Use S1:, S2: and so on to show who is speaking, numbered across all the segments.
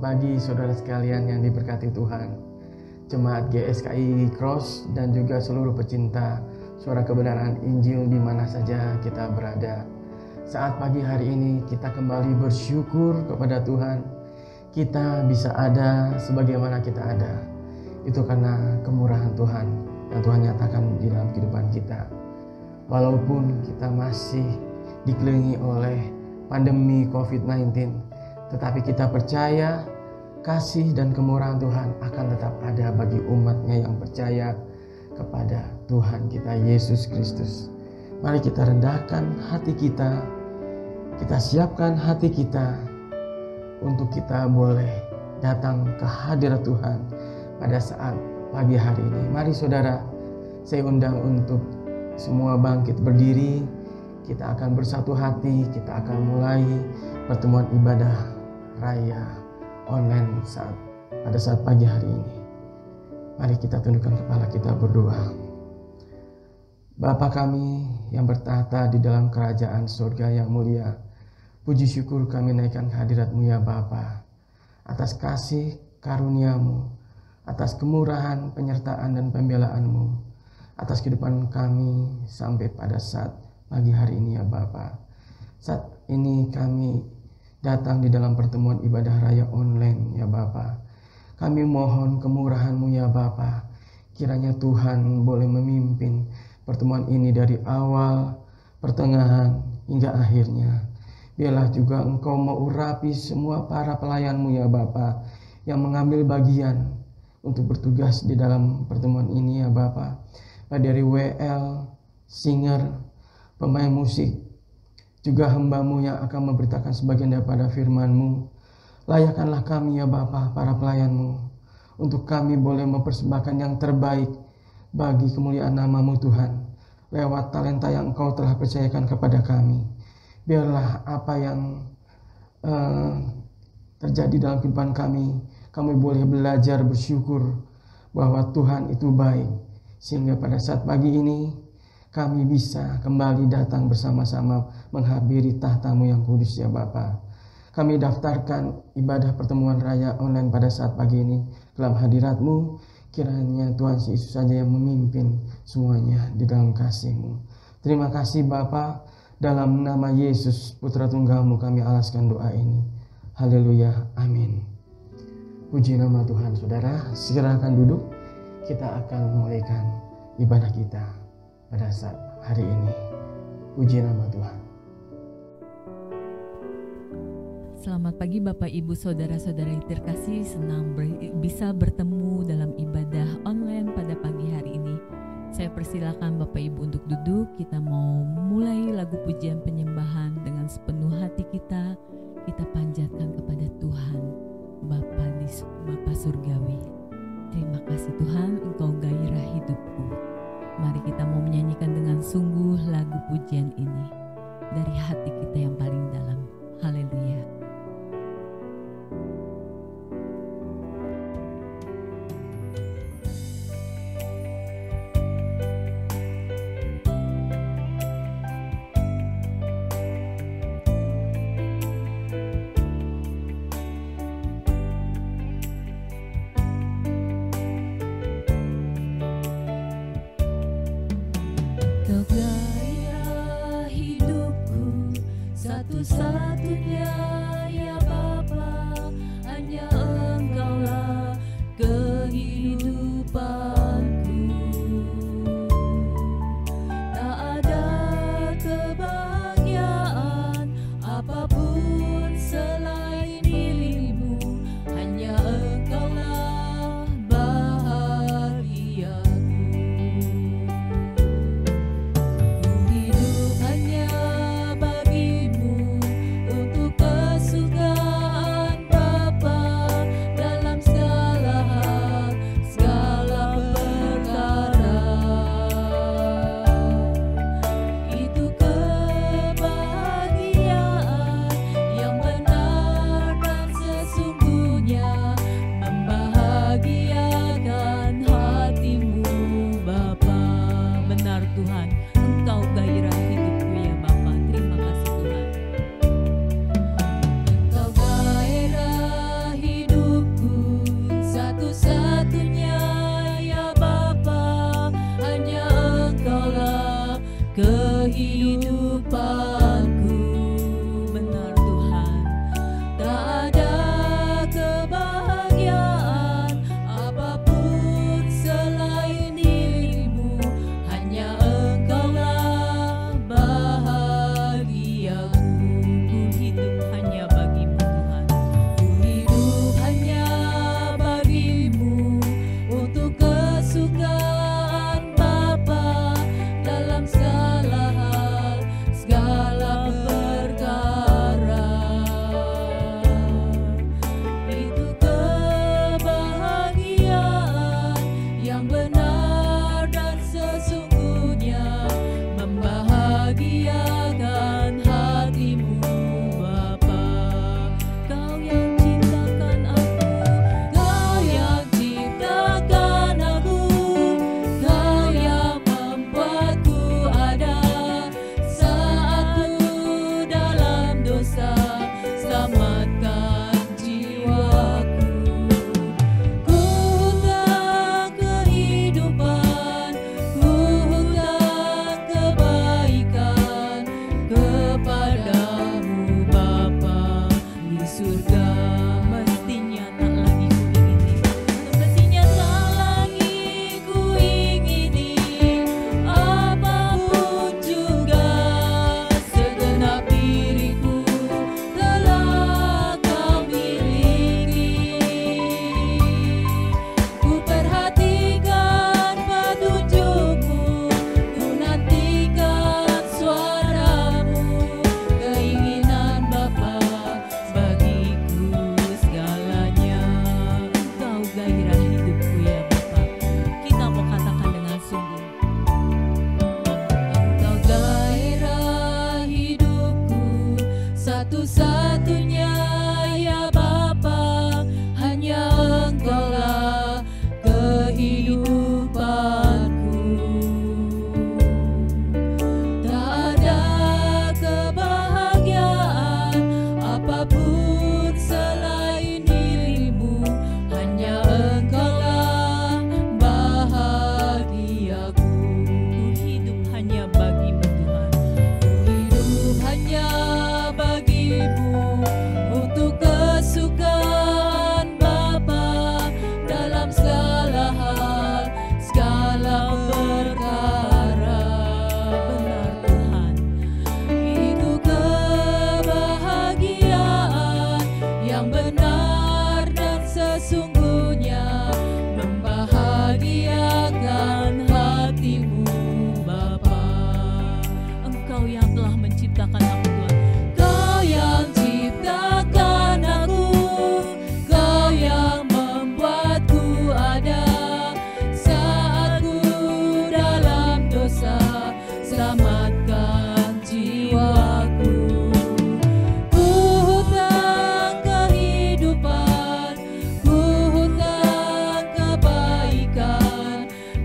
S1: pagi saudara sekalian yang diberkati Tuhan. Jemaat GSKI Cross dan juga seluruh pecinta suara kebenaran Injil di mana saja kita berada. Saat pagi hari ini kita kembali bersyukur kepada Tuhan. Kita bisa ada sebagaimana kita ada. Itu karena kemurahan Tuhan yang Tuhan nyatakan di dalam kehidupan kita. Walaupun kita masih dikelilingi oleh pandemi COVID-19, tetapi kita percaya kasih dan kemurahan Tuhan akan tetap ada bagi umatnya yang percaya kepada Tuhan kita Yesus Kristus. Mari kita rendahkan hati kita siapkan hati kita untuk kita boleh datang ke hadirat Tuhan pada saat pagi hari ini. Mari saudara, saya undang untuk semua bangkit berdiri. Kita akan bersatu hati, kita akan mulai pertemuan ibadah raya online pada saat pagi hari ini. Mari kita tundukkan kepala kita berdoa. Bapa kami yang bertahta di dalam kerajaan surga yang mulia, puji syukur kami naikkan ke hadirat-Mu ya Bapa, atas kasih karunia-Mu, atas kemurahan, penyertaan dan pembelaan-Mu, atas kehidupan kami sampai pada saat pagi hari ini ya Bapa. Saat ini kami datang di dalam pertemuan ibadah raya online ya Bapa. Kami mohon kemurahan-Mu ya Bapa. Kiranya Tuhan boleh memimpin pertemuan ini dari awal, pertengahan, hingga akhirnya. Biarlah juga Engkau mengurapi semua para pelayan-Mu ya Bapa, yang mengambil bagian untuk bertugas di dalam pertemuan ini ya Bapa. Baik dari WL, singer, pemain musik, juga hamba-Mu yang akan memberitakan sebagian daripada firman-Mu. Layakkanlah kami ya Bapa, para pelayan-Mu, untuk kami boleh mempersembahkan yang terbaik bagi kemuliaan nama-Mu Tuhan, lewat talenta yang Engkau telah percayakan kepada kami. Biarlah apa yang terjadi dalam kehidupan kami boleh belajar bersyukur bahwa Tuhan itu baik, sehingga pada saat pagi ini kami bisa kembali datang bersama-sama menghampiri tahta-Mu yang kudus ya Bapa. Kami daftarkan ibadah pertemuan raya online pada saat pagi ini dalam hadirat-Mu. Kiranya Tuhan Yesus saja yang memimpin semuanya di dalam kasih-Mu. Terima kasih Bapa, dalam nama Yesus Putra Tunggal-Mu kami alaskan doa ini. Haleluya, amin. Puji nama Tuhan. Saudara, silakan duduk. Kita akan memulaikan ibadah kita pada saat hari ini. Puji nama Tuhan.
S2: Selamat pagi Bapak Ibu Saudara-saudara yang terkasih, senang bisa bertemu dalam ibadah online pada pagi hari ini. Saya persilakan Bapak Ibu untuk duduk. Kita mau mulai lagu pujian penyembahan dengan sepenuh hati kita panjatkan kepada Tuhan Bapa Surgawi. Terima kasih Tuhan, Engkau gairah hidupku. Mari kita mau menyanyikan dengan sungguh lagu pujian ini dari hati kita yang paling dalam. Haleluya.
S3: Gairah hidupku, satu-satunya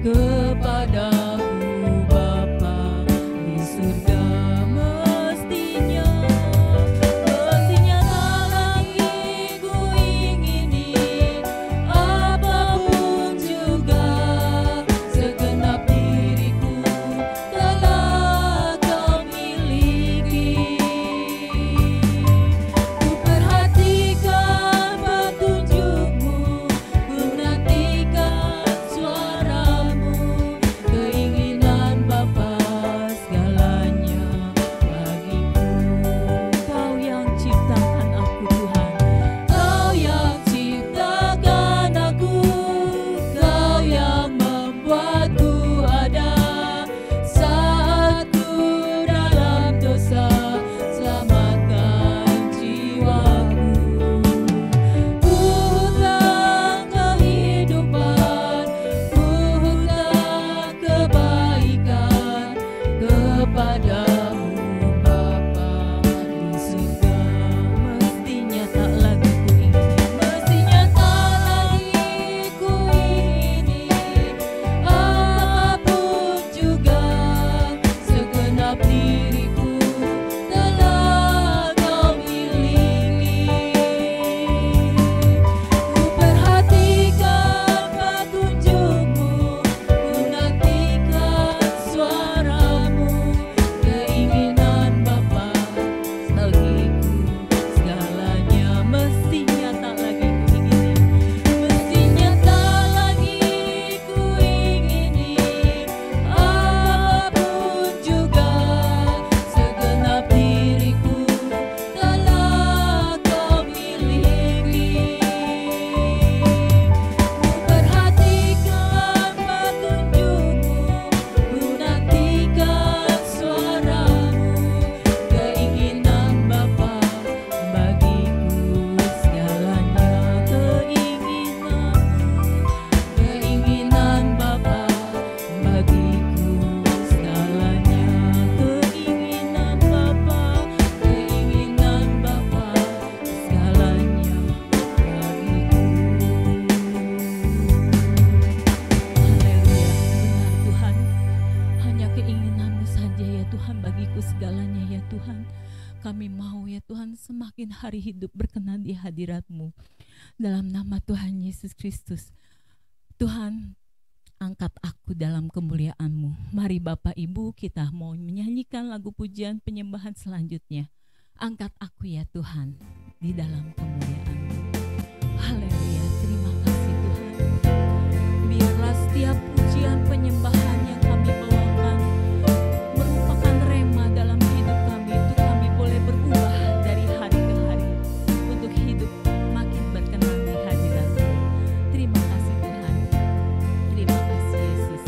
S2: kepadamu Bapa di surga. Mestinya tak lagi ku ingini apapun juga, segenap diriku telah kau miliki. Ku perhatikan petunjukmu, ku nantikan suaramu, keinginan Bapa segalanya bagiku. Kau yang ciptakan aku Tuhan, Kau yang ciptakan aku, Kau yang membuatku ada saat ku dalam dosa. Selamatkan jiwaku, puhutlah kehidupan, puhutlah kebaikan kepadamu Bapa di surga. Mestinya tak lagi ku ingini, mestinya tak lagi ku ingini apapun juga, segenap diriku telah kau miliki. Ku perhatikan petunjukmu, ku nantikan suaramu, keinginan Bapa bagiku segalanya. Mestinya tak lagi ku ingini, mestinya tak lagi ku ingini apapun juga, segenap diriku telah kau miliki. Ku perhatikan petunjukmu, ku nantikan suaramu, keinginan Bapa bagiku segalanya. Keinginan Bapa bagiku segalanya, keinginan Bapa segalanya bagiku. Haleluya, benar Tuhan, hanya keinginan-Mu saja ya Tuhan bagiku segalanya ya Tuhan. Kami mau ya Tuhan semakin hari hidup berkenan di hadirat-Mu. Dalam nama Tuhan Yesus Kristus, Tuhan, angkat aku dalam kemuliaan-Mu. Mari Bapak Ibu, kita mau menyanyikan lagu pujian penyembahan selanjutnya. Angkat aku ya Tuhan di dalam kemuliaan-Mu. Haleluya, terima kasih Tuhan. Biarlah setiap pujian penyembahan yang kami bawakan merupakan rema dalam hidup kami, untuk kami boleh berubah dari hari ke hari untuk hidup makin berkenan di hadirat-Mu. Terima kasih Tuhan, terima kasih Yesus.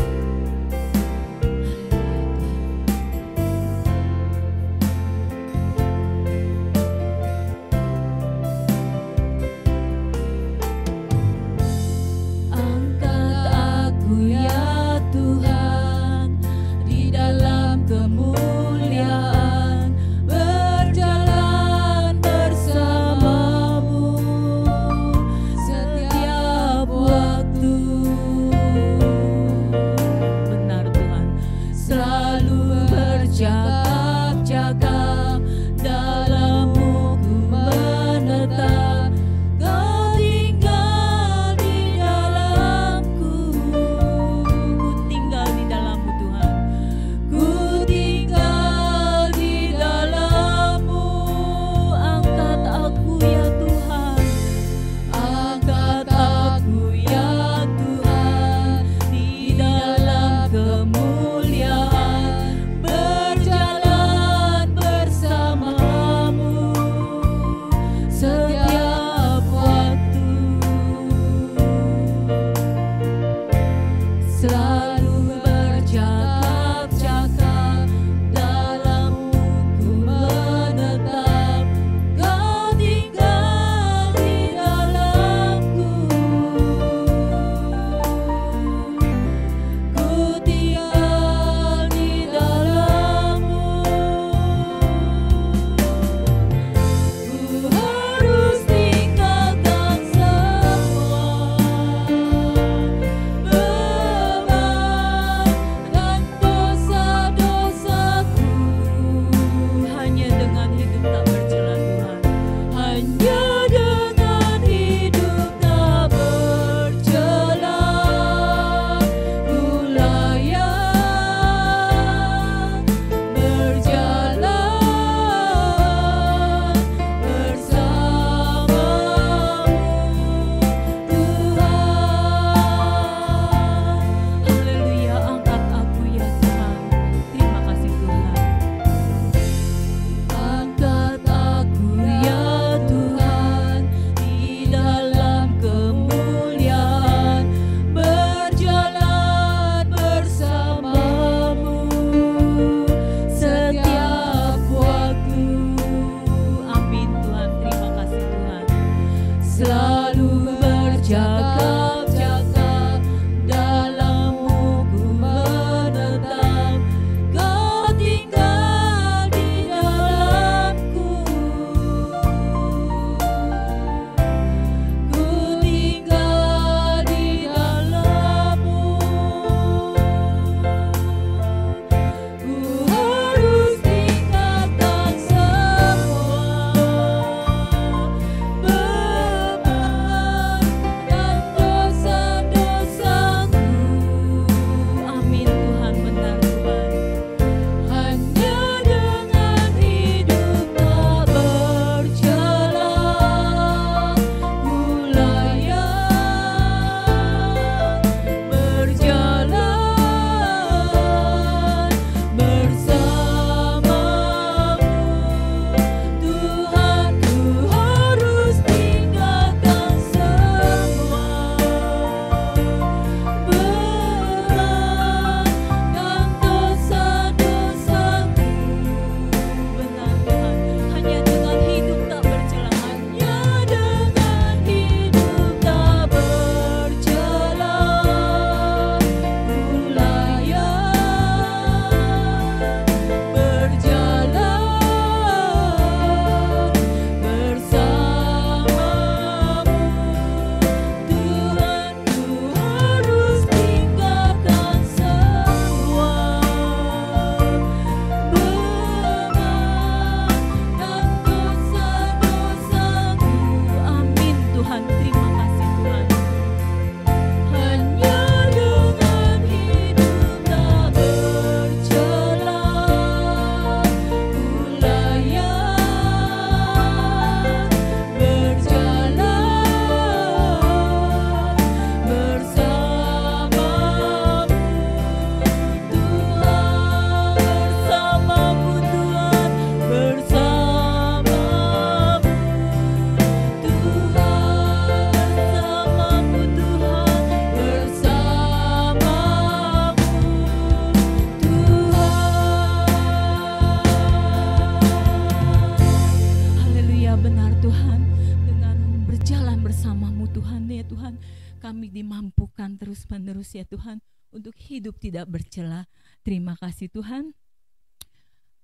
S2: kudus ya Tuhan, untuk hidup tidak bercela. Terima kasih Tuhan.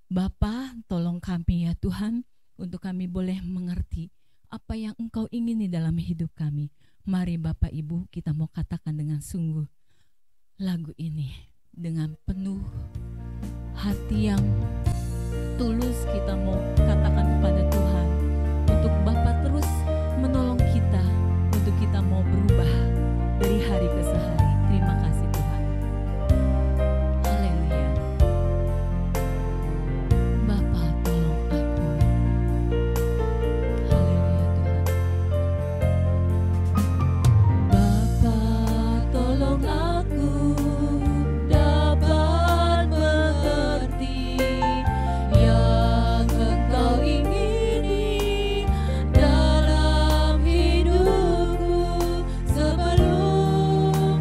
S2: Bapa, tolong kami ya Tuhan, untuk kami boleh mengerti apa yang Engkau ingini dalam hidup kami. Mari Bapak Ibu, kita mau katakan dengan sungguh lagu ini dengan penuh hati yang tulus. Kita mau katakan kepada Tuhan untuk Bapa terus menolong kita, untuk kita mau berubah dari hari ke hari. Terima kasih Tuhan. Haleluya. Bapa, tolong aku. Haleluya Tuhan. Bapa, tolong aku dapat mengerti yang Engkau ingini dalam hidupku sebelum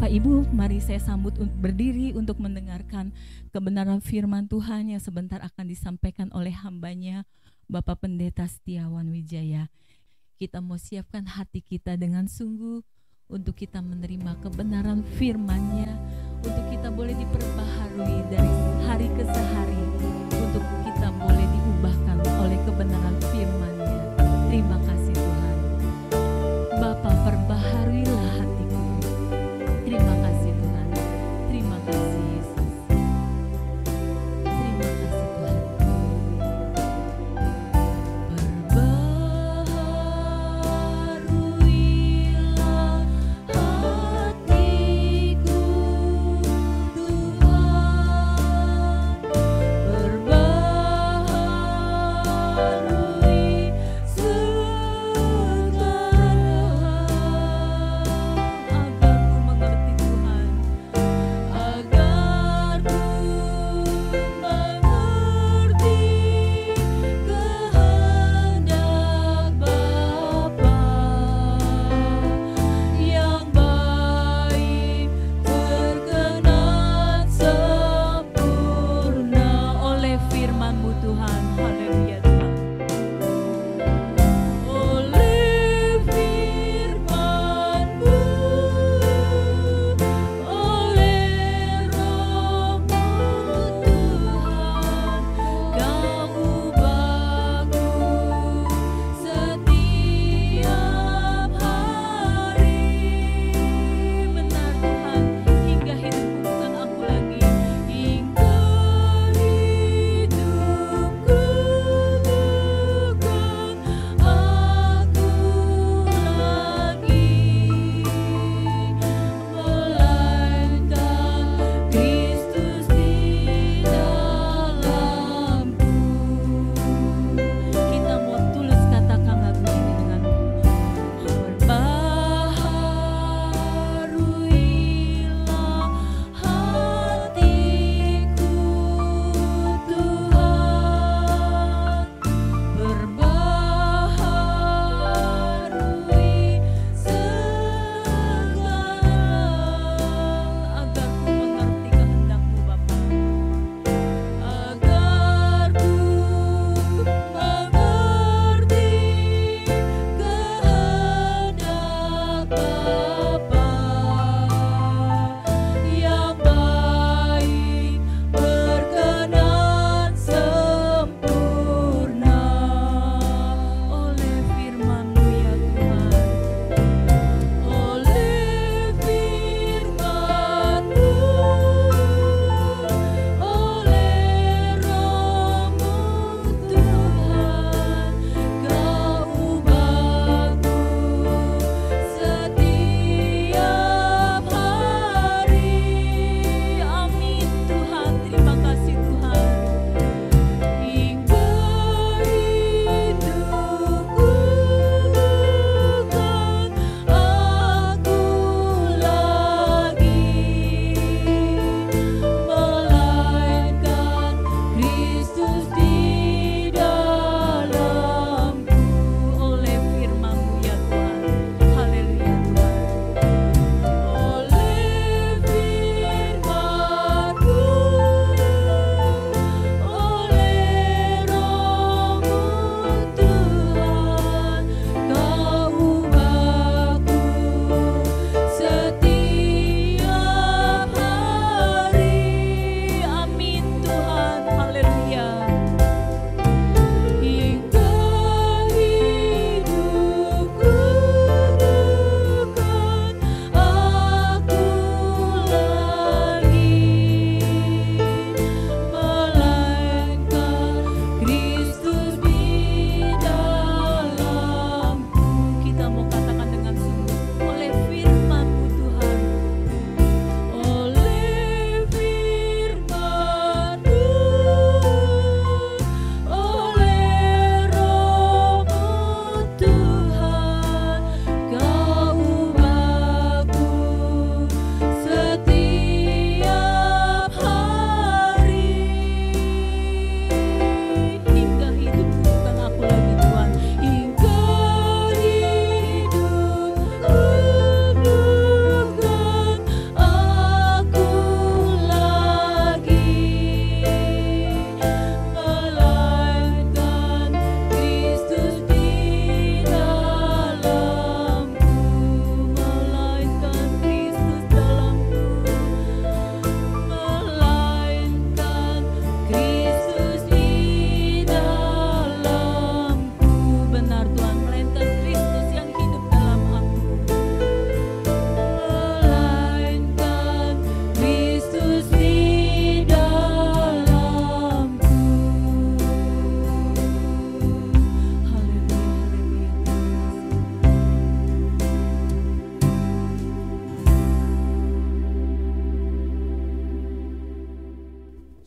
S2: Bapak Ibu, mari saya sambut berdiri untuk mendengarkan kebenaran firman Tuhan yang sebentar akan disampaikan oleh hambanya Bapak Pendeta Setiawan Wijaya. Kita mau siapkan hati kita dengan sungguh untuk kita menerima kebenaran firman-Nya, untuk kita boleh diperbaharui dari hari ke hari, untuk kita boleh diubahkan oleh kebenaran firman-Nya. Terima kasih Tuhan. Bapa, perbaharuilah hatiku. Terima kasih Tuhan. Terima kasih Yesus. Terima kasih Tuhan. Perbaharuilah hatiku Tuhan. Perbaharui seluruh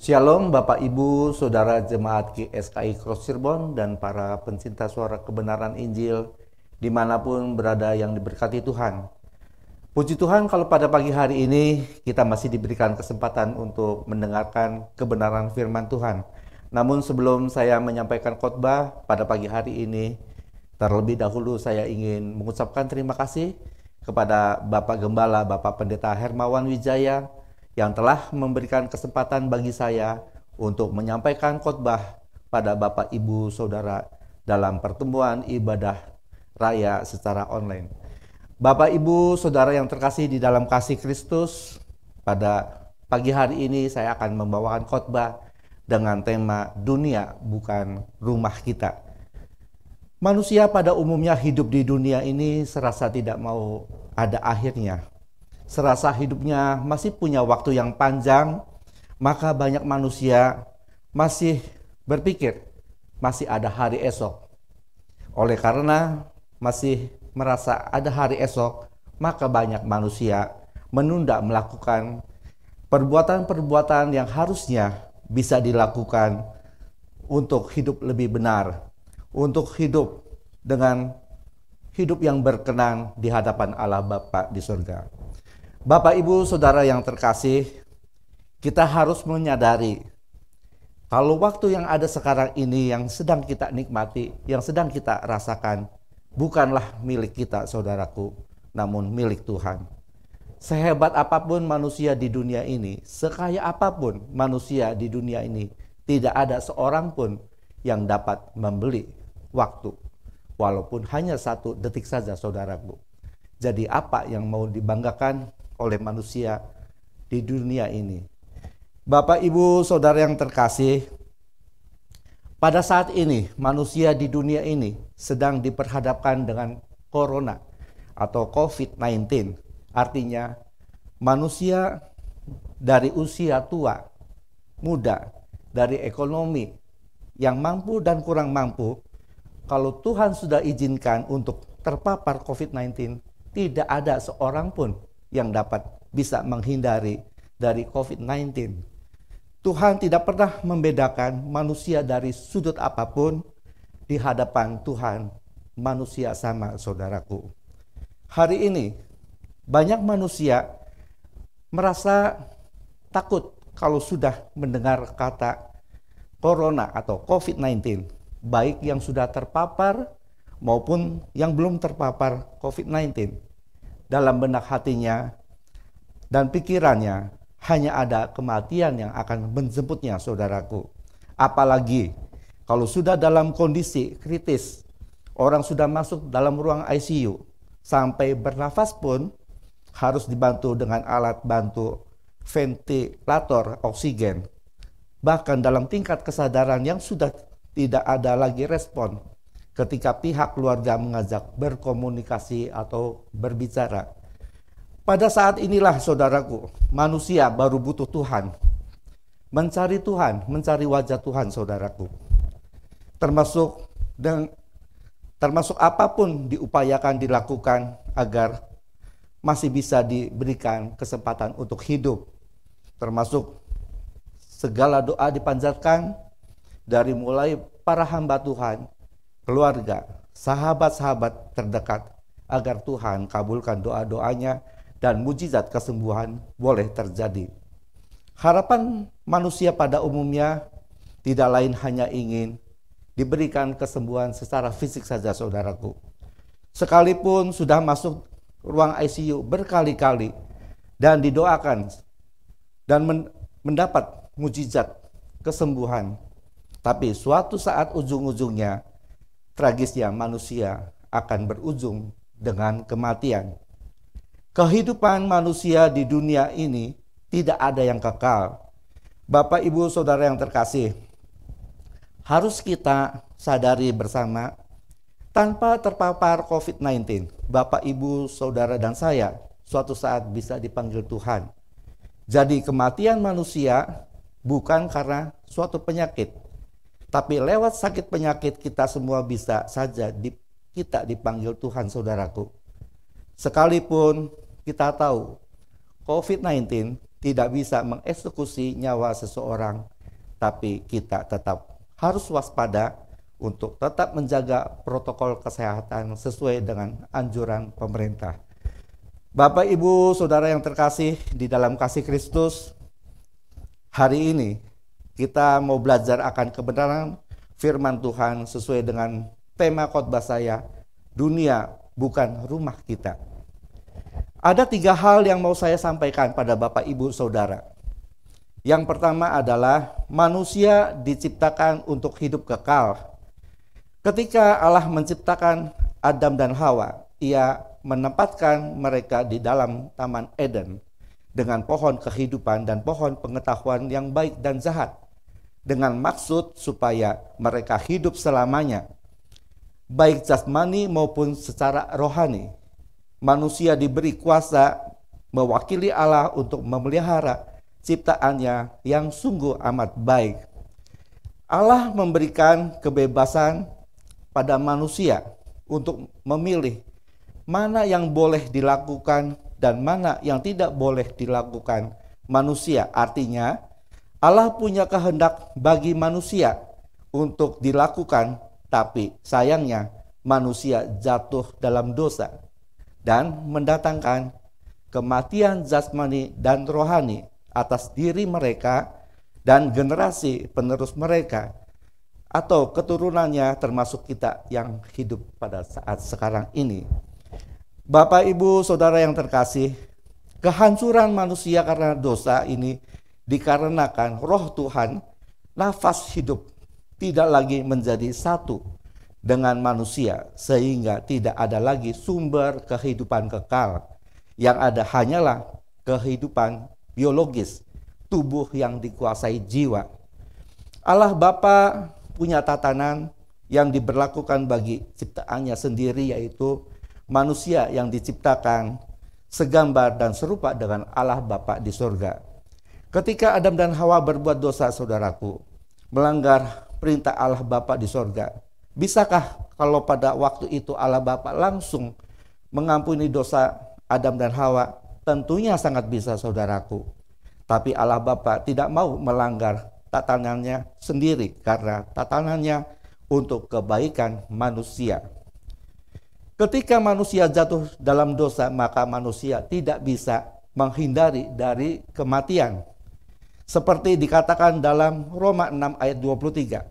S3: Shalom Bapak Ibu, Saudara Jemaat GSKI Cross Cirebon dan para pencinta suara kebenaran Injil dimanapun berada yang diberkati Tuhan. Puji Tuhan kalau pada pagi hari ini kita masih diberikan kesempatan untuk mendengarkan kebenaran firman Tuhan. Namun sebelum saya menyampaikan khotbah pada pagi hari ini, terlebih dahulu saya ingin mengucapkan terima kasih kepada Bapak Gembala, Bapak Pendeta Hermawan Wijaya, yang telah memberikan kesempatan bagi saya untuk menyampaikan khotbah pada Bapak Ibu Saudara dalam pertemuan ibadah raya secara online. Bapak Ibu Saudara yang terkasih di dalam kasih Kristus, pada pagi hari ini saya akan membawakan khotbah dengan tema dunia bukan rumah kita. Manusia pada umumnya hidup di dunia ini serasa tidak mau ada akhirnya. Serasa hidupnya masih punya waktu yang panjang, maka banyak manusia masih berpikir masih ada hari esok. Oleh karena masih merasa ada hari esok, maka banyak manusia menunda melakukan perbuatan-perbuatan yang harusnya bisa dilakukan untuk hidup lebih benar, untuk hidup dengan hidup yang berkenan di hadapan Allah Bapa di surga. Bapak Ibu Saudara yang terkasih, kita harus menyadari kalau waktu yang ada sekarang ini yang sedang kita nikmati, yang sedang kita rasakan, bukanlah milik kita saudaraku, namun milik Tuhan. Sehebat apapun manusia di dunia ini, sekaya apapun manusia di dunia ini, tidak ada seorang pun yang dapat membeli waktu, walaupun hanya 1 detik saja saudaraku. Jadi apa yang mau dibanggakan oleh manusia di dunia ini? Bapak Ibu Saudara yang terkasih, pada saat ini manusia di dunia ini sedang diperhadapkan dengan corona atau COVID-19. Artinya manusia dari usia tua, muda, dari ekonomi yang mampu dan kurang mampu, kalau Tuhan sudah izinkan untuk terpapar COVID-19, tidak ada seorang pun yang dapat bisa menghindari dari COVID-19. Tuhan tidak pernah membedakan manusia dari sudut apapun. Di hadapan Tuhan, manusia sama saudaraku. Hari ini, banyak manusia merasa takut kalau sudah mendengar kata corona atau COVID-19. Baik yang sudah terpapar maupun yang belum terpapar COVID-19. Dalam benak hatinya dan pikirannya hanya ada kematian yang akan menjemputnya saudaraku. Apalagi kalau sudah dalam kondisi kritis, orang sudah masuk dalam ruang ICU, sampai bernafas pun harus dibantu dengan alat bantu ventilator oksigen. Bahkan dalam tingkat kesadaran yang sudah tidak ada lagi respon ketika pihak keluarga mengajak berkomunikasi atau berbicara. Pada saat inilah saudaraku, manusia baru butuh Tuhan. Mencari Tuhan, mencari wajah Tuhan saudaraku. Termasuk apapun diupayakan dilakukan agar masih bisa diberikan kesempatan untuk hidup. Termasuk segala doa dipanjatkan dari mulai para hamba Tuhan, keluarga, sahabat-sahabat terdekat, agar Tuhan kabulkan doa-doanya dan mujizat kesembuhan boleh terjadi. Harapan manusia pada umumnya tidak lain hanya ingin diberikan kesembuhan secara fisik saja saudaraku. Sekalipun sudah masuk ruang ICU berkali-kali dan didoakan dan mendapat mujizat kesembuhan, tapi suatu saat ujung-ujungnya tragisnya manusia akan berujung dengan kematian. Kehidupan manusia di dunia ini tidak ada yang kekal. Bapak Ibu Saudara yang terkasih, harus kita sadari bersama, tanpa terpapar COVID-19, Bapak Ibu Saudara dan saya suatu saat bisa dipanggil Tuhan. Jadi kematian manusia bukan karena suatu penyakit, tapi lewat sakit penyakit kita semua bisa saja kita dipanggil Tuhan saudaraku. Sekalipun kita tahu COVID-19 tidak bisa mengeksekusi nyawa seseorang, tapi kita tetap harus waspada untuk tetap menjaga protokol kesehatan sesuai dengan anjuran pemerintah. Bapak, Ibu, Saudara yang terkasih di dalam kasih Kristus, hari ini kita mau belajar akan kebenaran firman Tuhan sesuai dengan tema khotbah saya, dunia bukan rumah kita. Ada 3 hal yang mau saya sampaikan pada Bapak, Ibu, Saudara. Yang pertama adalah manusia diciptakan untuk hidup kekal. Ketika Allah menciptakan Adam dan Hawa, Ia menempatkan mereka di dalam Taman Eden dengan pohon kehidupan dan pohon pengetahuan yang baik dan jahat, dengan maksud supaya mereka hidup selamanya, baik jasmani maupun secara rohani. Manusia diberi kuasa mewakili Allah untuk memelihara ciptaannya yang sungguh amat baik. Allah memberikan kebebasan pada manusia untuk memilih mana yang boleh dilakukan dan mana yang tidak boleh dilakukan manusia. Artinya, Allah punya kehendak bagi manusia untuk dilakukan, tapi sayangnya manusia jatuh dalam dosa dan mendatangkan kematian jasmani dan rohani atas diri mereka dan generasi penerus mereka atau keturunannya, termasuk kita yang hidup pada saat sekarang ini. Bapak, Ibu, Saudara yang terkasih, kehancuran manusia karena dosa ini dikarenakan roh Tuhan, nafas hidup, tidak lagi menjadi satu dengan manusia, sehingga tidak ada lagi sumber kehidupan kekal. Yang ada hanyalah kehidupan biologis, tubuh yang dikuasai jiwa. Allah Bapa punya tatanan yang diberlakukan bagi ciptaannya sendiri, yaitu manusia yang diciptakan segambar dan serupa dengan Allah Bapa di surga. Ketika Adam dan Hawa berbuat dosa, saudaraku, melanggar perintah Allah Bapa di surga, bisakah kalau pada waktu itu Allah Bapa langsung mengampuni dosa Adam dan Hawa? Tentunya sangat bisa, saudaraku. Tapi Allah Bapa tidak mau melanggar tatanannya sendiri, karena tatanannya untuk kebaikan manusia. Ketika manusia jatuh dalam dosa, maka manusia tidak bisa menghindari dari kematian. Seperti dikatakan dalam Roma 6 ayat 23.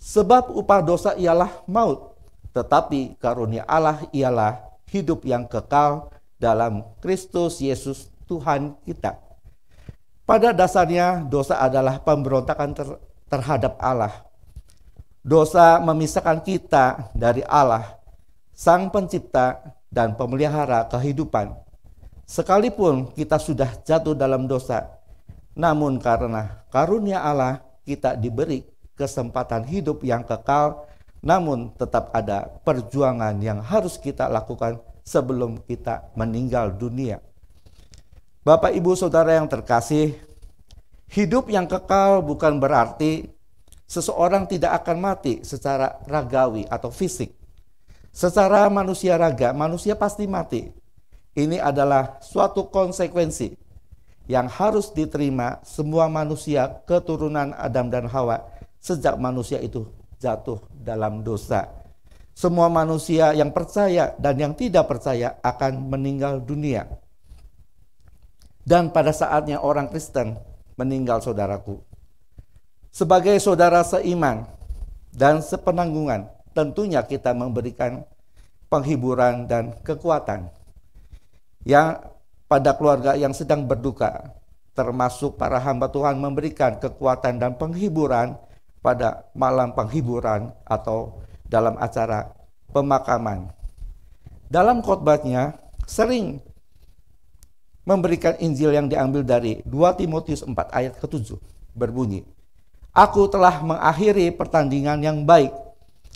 S3: Sebab upah dosa ialah maut, tetapi karunia Allah ialah hidup yang kekal dalam Kristus Yesus Tuhan kita. Pada dasarnya dosa adalah pemberontakan terhadap Allah. Dosa memisahkan kita dari Allah, Sang Pencipta dan Pemelihara kehidupan. Sekalipun kita sudah jatuh dalam dosa, namun karena karunia Allah kita diberi kesempatan hidup yang kekal, namun tetap ada perjuangan yang harus kita lakukan sebelum kita meninggal dunia. Bapak, Ibu, Saudara yang terkasih, hidup yang kekal bukan berarti seseorang tidak akan mati secara ragawi atau fisik. Secara manusia raga, manusia pasti mati. Ini adalah suatu konsekuensi yang harus diterima semua manusia keturunan Adam dan Hawa sejak manusia itu jatuh dalam dosa. Semua manusia yang percaya dan yang tidak percaya akan meninggal dunia. Dan pada saatnya orang Kristen meninggal, saudaraku. Sebagai saudara seiman dan sepenanggungan, tentunya kita memberikan penghiburan dan kekuatan yang pada keluarga yang sedang berduka, termasuk para hamba Tuhan memberikan kekuatan dan penghiburan pada malam penghiburan atau dalam acara pemakaman. Dalam khotbahnya sering memberikan Injil yang diambil dari 2 Timotius 4 ayat ke-7, berbunyi, "Aku telah mengakhiri pertandingan yang baik,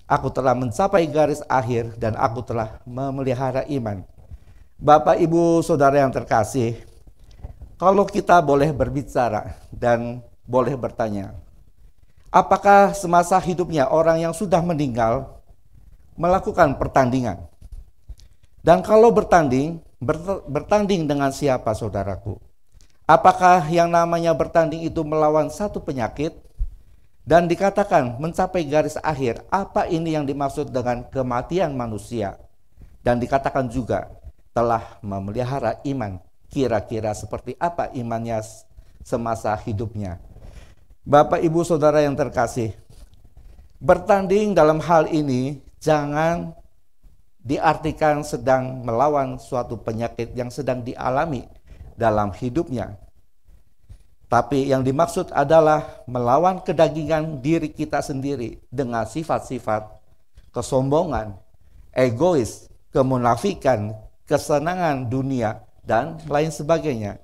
S3: aku telah mencapai garis akhir, dan aku telah memelihara iman." Bapak, Ibu, Saudara yang terkasih, kalau kita boleh berbicara dan boleh bertanya, apakah semasa hidupnya orang yang sudah meninggal melakukan pertandingan? Dan kalau bertanding dengan siapa, saudaraku? Apakah yang namanya bertanding itu melawan satu penyakit? Dan dikatakan mencapai garis akhir, apa ini yang dimaksud dengan kematian manusia? Dan dikatakan juga telah memelihara iman. Kira-kira seperti apa imannya semasa hidupnya? Bapak, Ibu, Saudara yang terkasih, bertanding dalam hal ini jangan diartikan sedang melawan suatu penyakit yang sedang dialami dalam hidupnya. Tapi yang dimaksud adalah melawan kedagingan diri kita sendiri dengan sifat-sifat kesombongan, egois, kemunafikan, kesenangan dunia, dan lain sebagainya.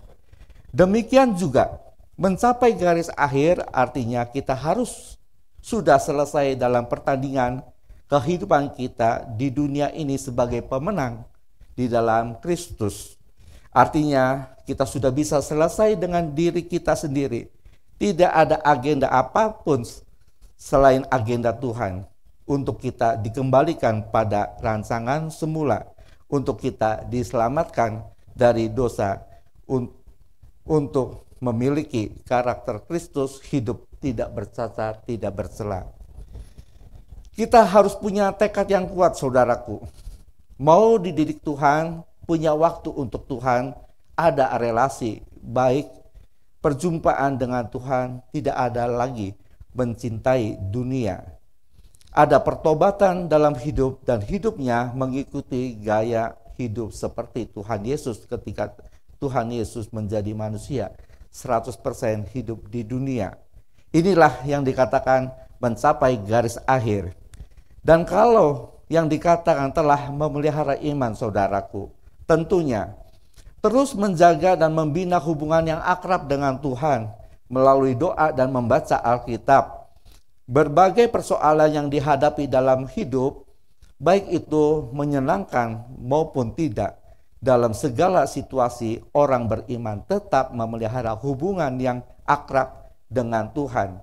S3: Demikian juga mencapai garis akhir artinya kita harus sudah selesai dalam pertandingan kehidupan kita di dunia ini sebagai pemenang di dalam Kristus. Artinya kita sudah bisa selesai dengan diri kita sendiri. Tidak ada agenda apapun selain agenda Tuhan untuk kita dikembalikan pada rancangan semula, untuk kita diselamatkan dari dosa, untuk memiliki karakter Kristus, hidup tidak bercacat, tidak bercela. Kita harus punya tekad yang kuat, saudaraku. Mau dididik Tuhan, punya waktu untuk Tuhan, ada relasi baik, perjumpaan dengan Tuhan, tidak ada lagi mencintai dunia. Ada pertobatan dalam hidup dan hidupnya mengikuti gaya hidup seperti Tuhan Yesus ketika Tuhan Yesus menjadi manusia, 100% hidup di dunia. Inilah yang dikatakan mencapai garis akhir. Dan kalau yang dikatakan telah memelihara iman, saudaraku, tentunya terus menjaga dan membina hubungan yang akrab dengan Tuhan melalui doa dan membaca Alkitab. Berbagai persoalan yang dihadapi dalam hidup, baik itu menyenangkan maupun tidak, dalam segala situasi orang beriman tetap memelihara hubungan yang akrab dengan Tuhan.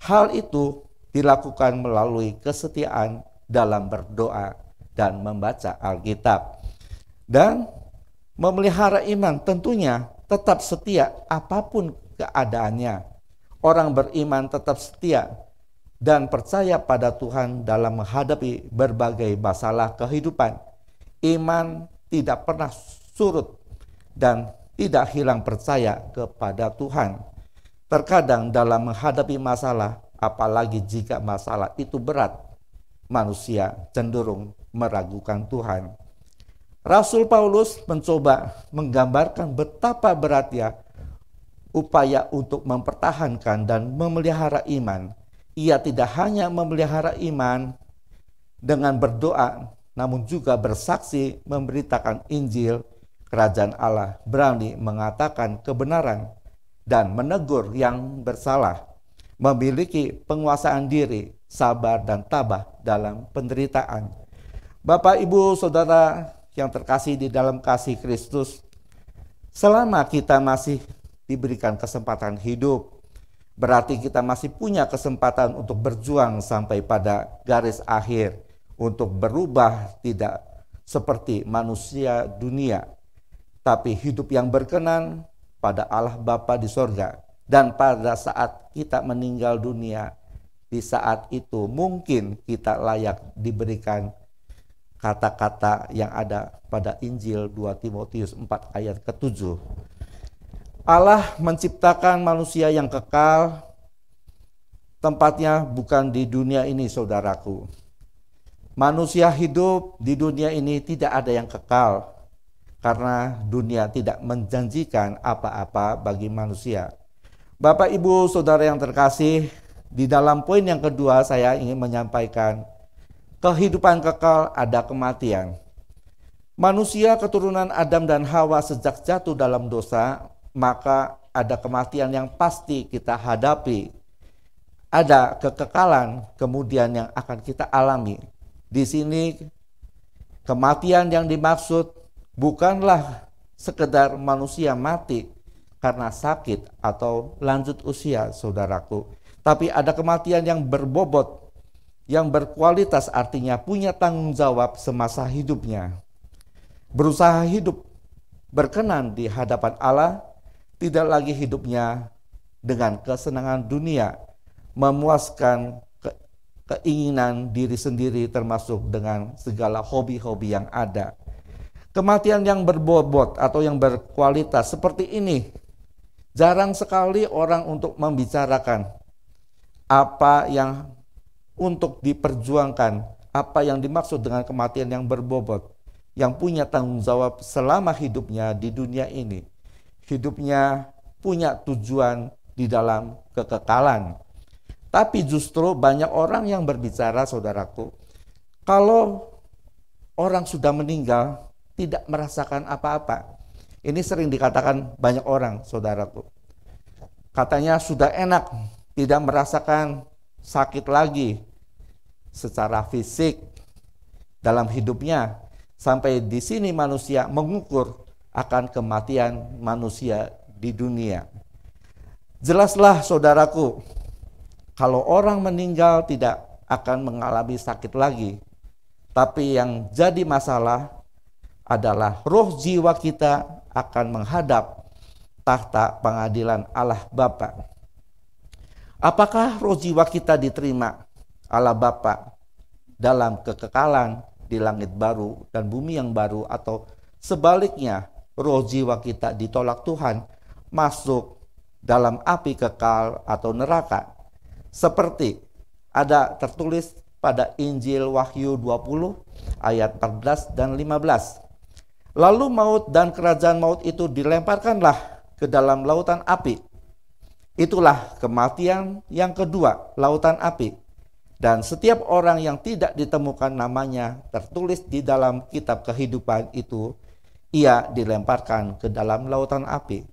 S3: Hal itu dilakukan melalui kesetiaan dalam berdoa dan membaca Alkitab. Dan memelihara iman tentunya tetap setia apapun keadaannya. Orang beriman tetap setia dan percaya pada Tuhan dalam menghadapi berbagai masalah kehidupan. Iman tidak pernah surut dan tidak hilang percaya kepada Tuhan. Terkadang dalam menghadapi masalah, apalagi jika masalah itu berat, manusia cenderung meragukan Tuhan. Rasul Paulus mencoba menggambarkan betapa beratnya upaya untuk mempertahankan dan memelihara iman. Ia tidak hanya memelihara iman dengan berdoa, namun juga bersaksi memberitakan Injil Kerajaan Allah, berani mengatakan kebenaran dan menegur yang bersalah, memiliki penguasaan diri, sabar dan tabah dalam penderitaan. Bapak, Ibu, Saudara yang terkasih di dalam kasih Kristus, selama kita masih diberikan kesempatan hidup, berarti kita masih punya kesempatan untuk berjuang sampai pada garis akhir, untuk berubah tidak seperti manusia dunia, tapi hidup yang berkenan pada Allah Bapa di sorga. Dan pada saat kita meninggal dunia, di saat itu mungkin kita layak diberikan kata-kata yang ada pada Injil 2 Timotius 4 ayat ke-7. Allah menciptakan manusia yang kekal, tempatnya bukan di dunia ini, saudaraku. Manusia hidup di dunia ini tidak ada yang kekal, karena dunia tidak menjanjikan apa-apa bagi manusia. Bapak, Ibu, Saudara yang terkasih, di dalam poin yang kedua saya ingin menyampaikan kehidupan kekal, ada kematian. Manusia keturunan Adam dan Hawa sejak jatuh dalam dosa, maka ada kematian yang pasti kita hadapi. Ada kekekalan kemudian yang akan kita alami. Di sini kematian yang dimaksud bukanlah sekedar manusia mati karena sakit atau lanjut usia, saudaraku. Tapi ada kematian yang berbobot, yang berkualitas, artinya punya tanggung jawab semasa hidupnya. Berusaha hidup berkenan di hadapan Allah tidak lagi hidupnya dengan kesenangan dunia, memuaskan keinginan diri sendiri termasuk dengan segala hobi-hobi yang ada. Kematian yang berbobot atau yang berkualitas seperti ini, jarang sekali orang untuk membicarakan apa yang untuk diperjuangkan, apa yang dimaksud dengan kematian yang berbobot, yang punya tanggung jawab selama hidupnya di dunia ini. Hidupnya punya tujuan di dalam kekekalan. Tapi justru banyak orang yang berbicara, saudaraku, kalau orang sudah meninggal tidak merasakan apa-apa. Ini sering dikatakan banyak orang, saudaraku. Katanya sudah enak, tidak merasakan sakit lagi secara fisik dalam hidupnya. Sampai di sini manusia mengukur akan kematian manusia di dunia. Jelaslah, saudaraku, kalau orang meninggal tidak akan mengalami sakit lagi. Tapi yang jadi masalah adalah roh jiwa kita akan menghadap tahta pengadilan Allah Bapa. Apakah roh jiwa kita diterima Allah Bapa dalam kekekalan di langit baru dan bumi yang baru, atau sebaliknya roh jiwa kita ditolak Tuhan masuk dalam api kekal atau neraka? Seperti ada tertulis pada Injil Wahyu 20 ayat 14 dan 15. Lalu maut dan kerajaan maut itu dilemparkanlah ke dalam lautan api. Itulah kematian yang kedua, lautan api. Dan setiap orang yang tidak ditemukan namanya tertulis di dalam kitab kehidupan itu, ia dilemparkan ke dalam lautan api.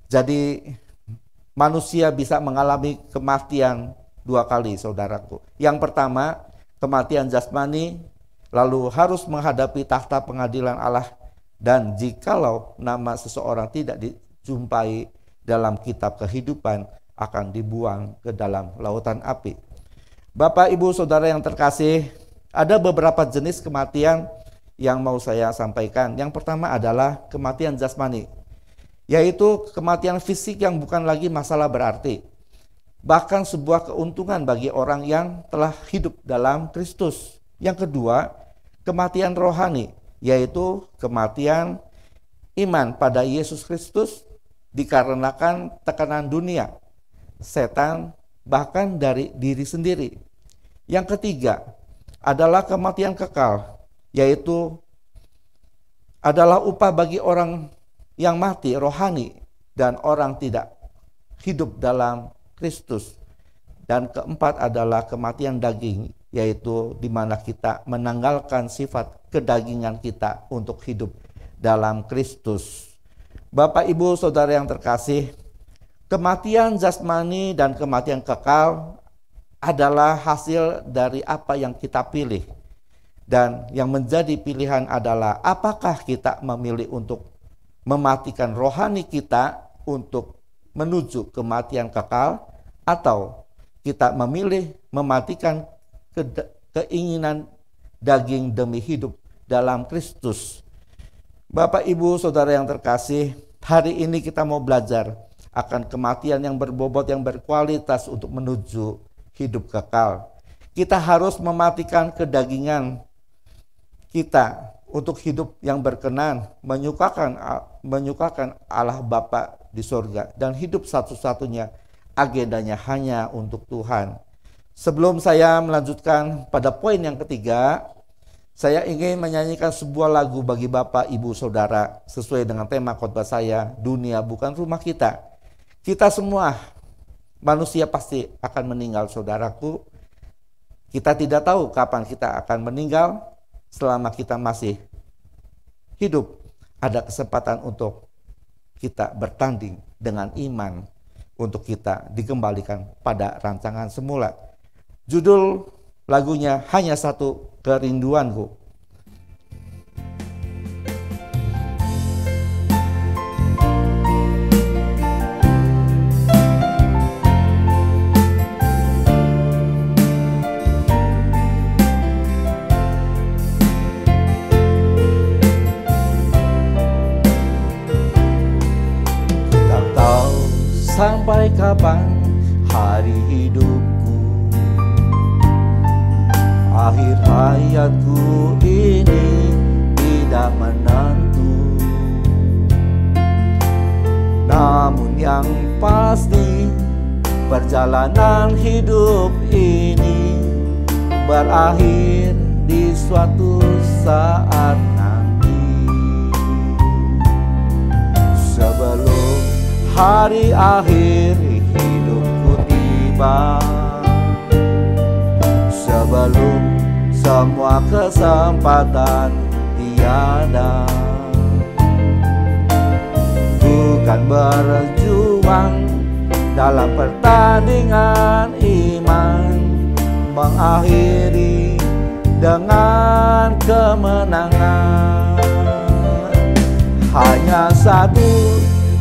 S3: Jadi manusia bisa mengalami kematian dua kali, saudaraku. Yang pertama, kematian jasmani, lalu harus menghadapi tahta pengadilan Allah. Dan jikalau nama seseorang tidak dijumpai dalam kitab kehidupan, akan dibuang ke dalam lautan api. Bapak, Ibu, Saudara yang terkasih, ada beberapa jenis kematian yang mau saya sampaikan. Yang pertama adalah kematian jasmani, yaitu kematian fisik yang bukan lagi masalah berarti, bahkan sebuah keuntungan bagi orang yang telah hidup dalam Kristus. Yang kedua, kematian rohani, yaitu kematian iman pada Yesus Kristus dikarenakan tekanan dunia, setan, bahkan dari diri sendiri. Yang ketiga adalah kematian kekal, yaitu adalah upah bagi orang yang mati rohani dan orang tidak hidup dalam Kristus. Dan keempat adalah kematian daging, yaitu di mana kita menanggalkan sifat kedagingan kita untuk hidup dalam Kristus. Bapak, Ibu, Saudara yang terkasih, kematian jasmani dan kematian kekal adalah hasil dari apa yang kita pilih. Dan yang menjadi pilihan adalah apakah kita memilih untuk mematikan rohani kita untuk menuju kematian kekal, atau kita memilih mematikan keinginan daging demi hidup dalam Kristus. Bapak, Ibu, Saudara yang terkasih, hari ini kita mau belajar akan kematian yang berbobot, yang berkualitas untuk menuju hidup kekal. Kita harus mematikan kedagingan kita untuk hidup yang berkenan, menyukakan Allah Bapa di surga, dan hidup satu-satunya agendanya hanya untuk Tuhan. Sebelum saya melanjutkan pada poin yang ketiga, saya ingin menyanyikan sebuah lagu bagi Bapak, Ibu, Saudara sesuai dengan tema khotbah saya, dunia bukan rumah kita. Kita semua manusia pasti akan meninggal, saudaraku. Kita tidak tahu kapan kita akan meninggal. Selama kita masih hidup, ada kesempatan untuk kita bertanding dengan iman untuk kita dikembalikan pada rancangan semula. Judul lagunya Hanya Satu Kerinduanku. sampai kapan hari hidupku, akhir hayatku ini tidak menentu. Namun yang pasti perjalanan hidup ini berakhir di suatu saat nanti. Sebelum hari akhir hidupku tiba, sebelum semua kesempatan tiada, bukan berjuang dalam pertandingan iman, mengakhiri dengan kemenangan. Hanya satu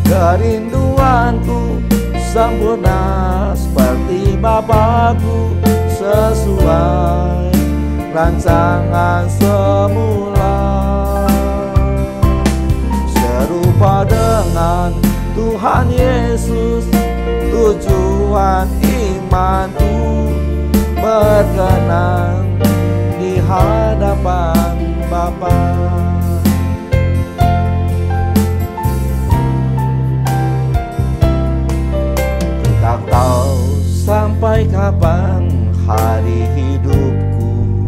S3: kerinduanku, sempurna seperti Bapakku, sesuai rancangan semula, serupa dengan Tuhan Yesus. Tujuan imanku berkenan di hadapan Bapa. Tak tahu sampai kapan hari hidupku,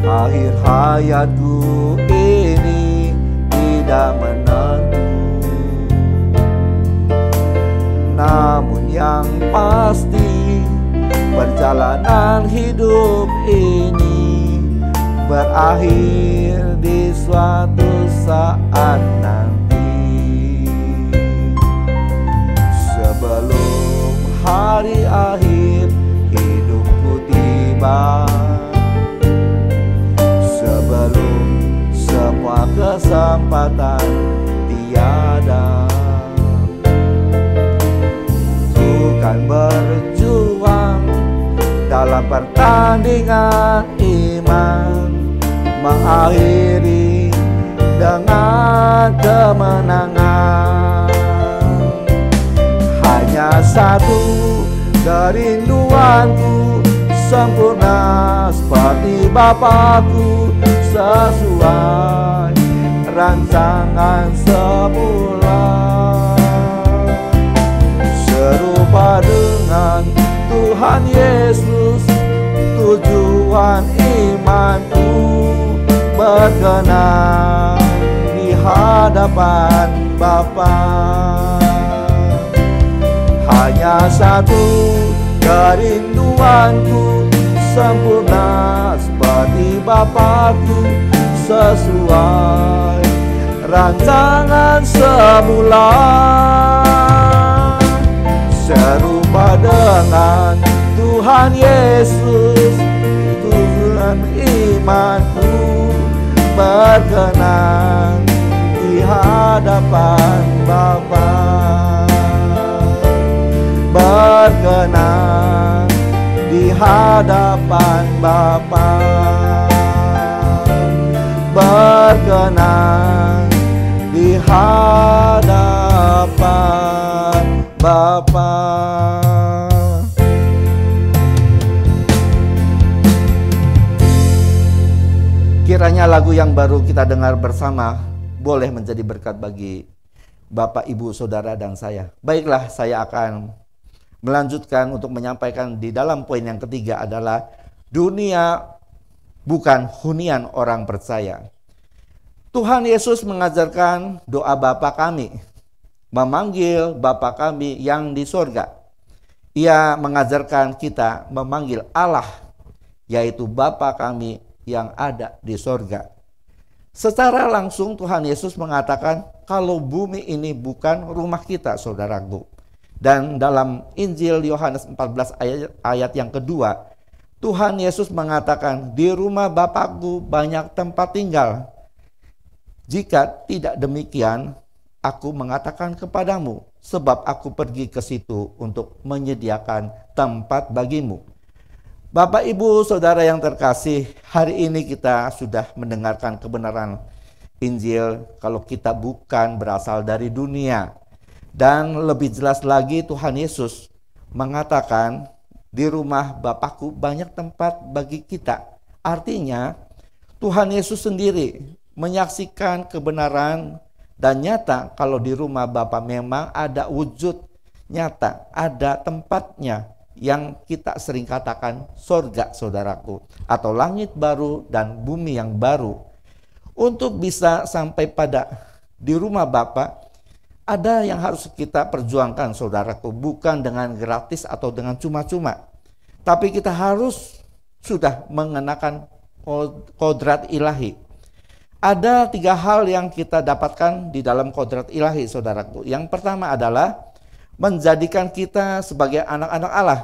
S3: akhir hayatku ini tidak menentu. Namun yang pasti perjalanan hidup ini berakhir di suatu saat nanti. Sebelum hari akhir hidupku tiba, sebelum semua kesempatan tiada, bukan berjuang dalam pertandingan iman, mengakhiri dengan kemenangan. Hanya satu kerinduanku, sempurna seperti Bapakku, sesuai rancangan semula, serupa dengan Tuhan Yesus. Tujuan imanku berkenan di hadapan Bapa. Hanya satu kerinduanku, sempurna seperti Bapakku, sesuai rancangan semula, serupa dengan Tuhan Yesus. Tujuan imanku berkenan di hadapan Bapa, berkenan di hadapan Bapa, berkenan di hadapan Bapa. Kiranya lagu yang baru kita dengar bersama boleh menjadi berkat bagi Bapak, Ibu, Saudara, dan saya. Baiklah, saya akan melanjutkan untuk menyampaikan di dalam poin yang ketiga adalah dunia bukan hunian orang percaya. Tuhan Yesus mengajarkan doa Bapa kami, memanggil Bapa kami yang di sorga. Ia mengajarkan kita memanggil Allah, yaitu Bapa kami yang ada di sorga. Secara langsung Tuhan Yesus mengatakan kalau bumi ini bukan rumah kita, saudaraku. Dan dalam Injil Yohanes 14 ayat yang kedua, Tuhan Yesus mengatakan, di rumah Bapakku banyak tempat tinggal. Jika tidak demikian, aku mengatakan kepadamu, sebab aku pergi ke situ untuk menyediakan tempat bagimu. Bapak, Ibu, Saudara yang terkasih, hari ini kita sudah mendengarkan kebenaran Injil kalau kita bukan berasal dari dunia. Dan lebih jelas lagi Tuhan Yesus mengatakan, di rumah Bapakku banyak tempat bagi kita. Artinya Tuhan Yesus sendiri menyaksikan kebenaran dan nyata kalau di rumah Bapa memang ada wujud nyata, ada tempatnya yang kita sering katakan sorga, saudaraku, atau langit baru dan bumi yang baru. Untuk bisa sampai pada di rumah Bapa, ada yang harus kita perjuangkan, saudaraku, bukan dengan gratis atau dengan cuma-cuma, tapi kita harus sudah mengenakan kodrat ilahi. Ada 3 hal yang kita dapatkan di dalam kodrat ilahi, saudaraku. Yang pertama adalah menjadikan kita sebagai anak-anak Allah.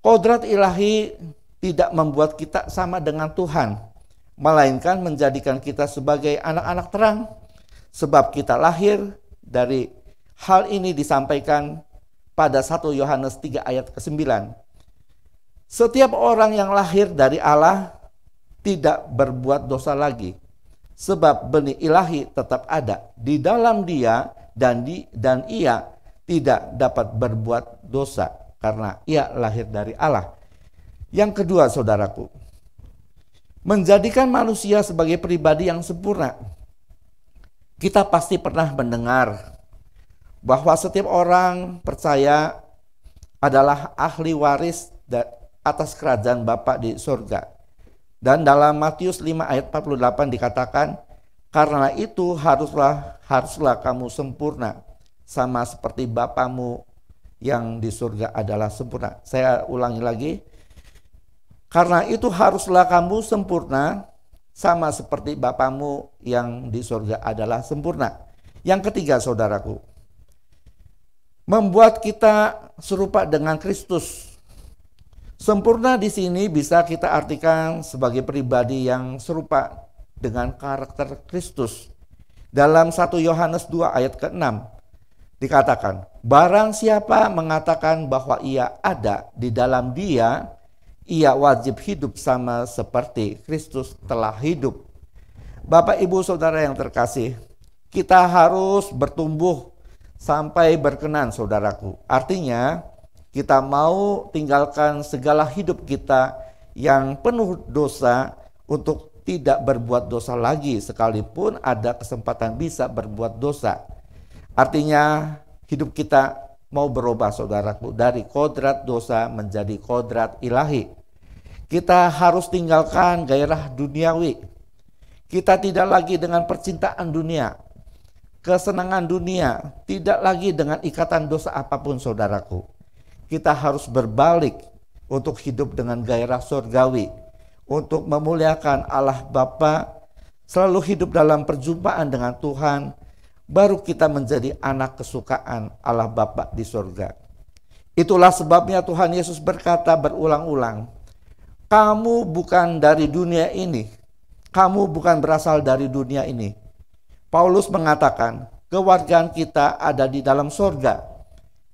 S3: Kodrat ilahi tidak membuat kita sama dengan Tuhan, melainkan menjadikan kita sebagai anak-anak terang. Sebab kita lahir dari hal ini disampaikan pada 1 Yohanes 3 ayat ke-9. Setiap orang yang lahir dari Allah tidak berbuat dosa lagi, sebab benih ilahi tetap ada di dalam dia, dan ia tidak dapat berbuat dosa karena ia lahir dari Allah. Yang kedua, saudaraku, menjadikan manusia sebagai pribadi yang sempurna. Kita pasti pernah mendengar bahwa setiap orang percaya adalah ahli waris atas kerajaan Bapa di surga. Dan dalam Matius 5 ayat 48 dikatakan, karena itu haruslah kamu sempurna, sama seperti Bapamu yang di surga adalah sempurna. Saya ulangi lagi, karena itu haruslah kamu sempurna, sama seperti Bapamu yang di surga adalah sempurna. Yang ketiga, saudaraku, membuat kita serupa dengan Kristus. Sempurna di sini bisa kita artikan sebagai pribadi yang serupa dengan karakter Kristus. Dalam 1 Yohanes 2 ayat ke-6 dikatakan, barang siapa mengatakan bahwa ia ada di dalam dia, ia wajib hidup sama seperti Kristus telah hidup. Bapak, Ibu, Saudara yang terkasih, kita harus bertumbuh sampai berkenan, saudaraku. Artinya kita mau tinggalkan segala hidup kita yang penuh dosa untuk tidak berbuat dosa lagi, sekalipun ada kesempatan bisa berbuat dosa. Artinya hidup kita mau berubah, saudaraku, dari kodrat dosa menjadi kodrat ilahi. Kita harus tinggalkan gairah duniawi. Kita tidak lagi dengan percintaan dunia, kesenangan dunia, tidak lagi dengan ikatan dosa apapun, saudaraku. Kita harus berbalik untuk hidup dengan gairah surgawi, untuk memuliakan Allah Bapa, selalu hidup dalam perjumpaan dengan Tuhan, baru kita menjadi anak kesukaan Allah Bapa di surga. Itulah sebabnya Tuhan Yesus berkata berulang-ulang, kamu bukan dari dunia ini, kamu bukan berasal dari dunia ini. Paulus mengatakan, kewargaan kita ada di dalam surga.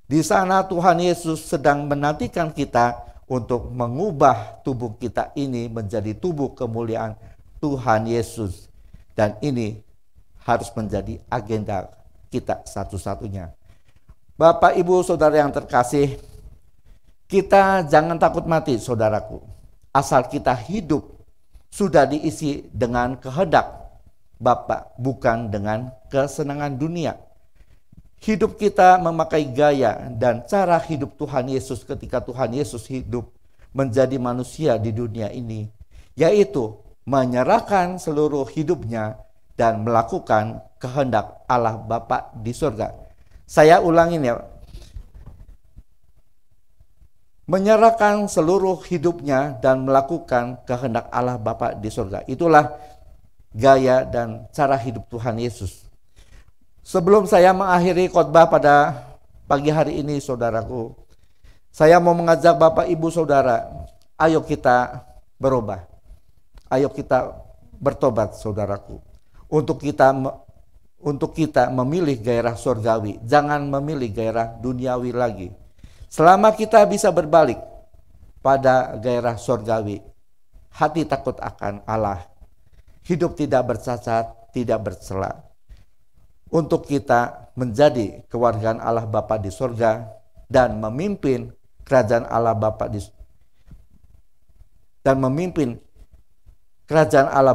S3: Di sana Tuhan Yesus sedang menantikan kita untuk mengubah tubuh kita ini menjadi tubuh kemuliaan Tuhan Yesus. Dan ini harus menjadi agenda kita satu-satunya. Bapak, Ibu, Saudara yang terkasih, kita jangan takut mati, saudaraku. Asal kita hidup sudah diisi dengan kehendak Bapa, bukan dengan kesenangan dunia. Hidup kita memakai gaya dan cara hidup Tuhan Yesus ketika Tuhan Yesus hidup menjadi manusia di dunia ini, yaitu menyerahkan seluruh hidupnya dan melakukan kehendak Allah Bapa di surga. Saya ulangin ya, menyerahkan seluruh hidupnya dan melakukan kehendak Allah Bapa di surga. Itulah gaya dan cara hidup Tuhan Yesus. Sebelum saya mengakhiri khotbah pada pagi hari ini, saudaraku, saya mau mengajak Bapak, Ibu, Saudara, ayo kita berubah. Ayo kita bertobat, saudaraku. Untuk kita memilih gairah surgawi, jangan memilih gairah duniawi lagi. Selama kita bisa berbalik pada gairah surgawi, hati takut akan Allah, hidup tidak bercacat, tidak bercela. Untuk kita menjadi kewargaan Allah Bapa di sorga dan memimpin kerajaan Allah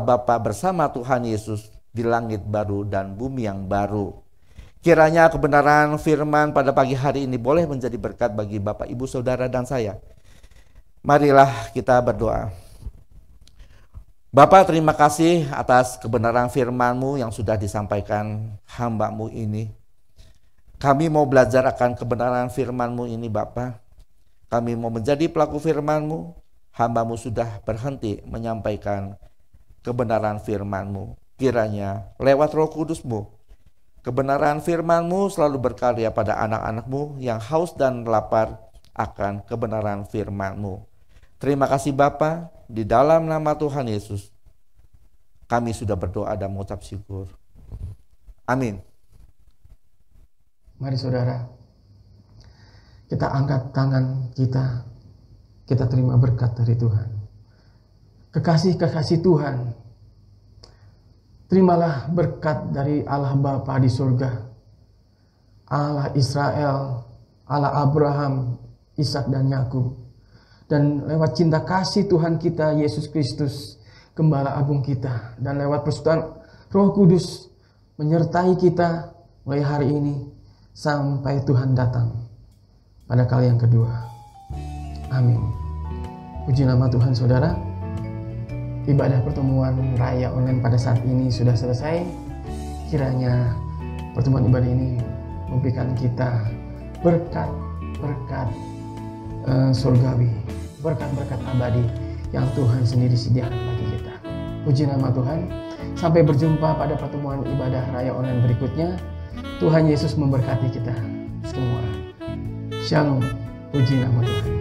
S3: Bapa bersama Tuhan Yesus di langit baru dan bumi yang baru. Kiranya kebenaran firman pada pagi hari ini boleh menjadi berkat bagi Bapak, Ibu, Saudara, dan saya. Marilah kita berdoa. Bapa, terima kasih atas kebenaran firman-Mu yang sudah disampaikan hamba-Mu ini. Kami mau belajar akan kebenaran firman-Mu ini, Bapa. Kami mau menjadi pelaku firman-Mu. Hamba-Mu sudah berhenti menyampaikan kebenaran firman-Mu. Kiranya lewat Roh Kudus-Mu, kebenaran firman-Mu selalu berkarya pada anak-anak-Mu yang haus dan lapar akan kebenaran firman-Mu. Terima kasih Bapa, di dalam nama Tuhan Yesus kami sudah berdoa dan mengucap syukur. Amin.
S1: Mari saudara, kita angkat tangan kita terima berkat dari Tuhan. Kekasih-kekasih Tuhan, terimalah berkat dari Allah Bapa di surga, Allah Israel, Allah Abraham, Ishak dan Yakub. Dan lewat cinta kasih Tuhan kita Yesus Kristus, Gembala Agung kita, dan lewat persekutuan Roh Kudus menyertai kita mulai hari ini sampai Tuhan datang pada kali yang kedua. Amin. Puji nama Tuhan saudara. Ibadah pertemuan raya online pada saat ini sudah selesai. Kiranya pertemuan ibadah ini memberikan kita berkat-berkat surgawi, berkat-berkat abadi yang Tuhan sendiri sediakan bagi kita. Puji nama Tuhan. Sampai berjumpa pada pertemuan ibadah raya online berikutnya. Tuhan Yesus memberkati kita semua. Shalom. Puji nama Tuhan.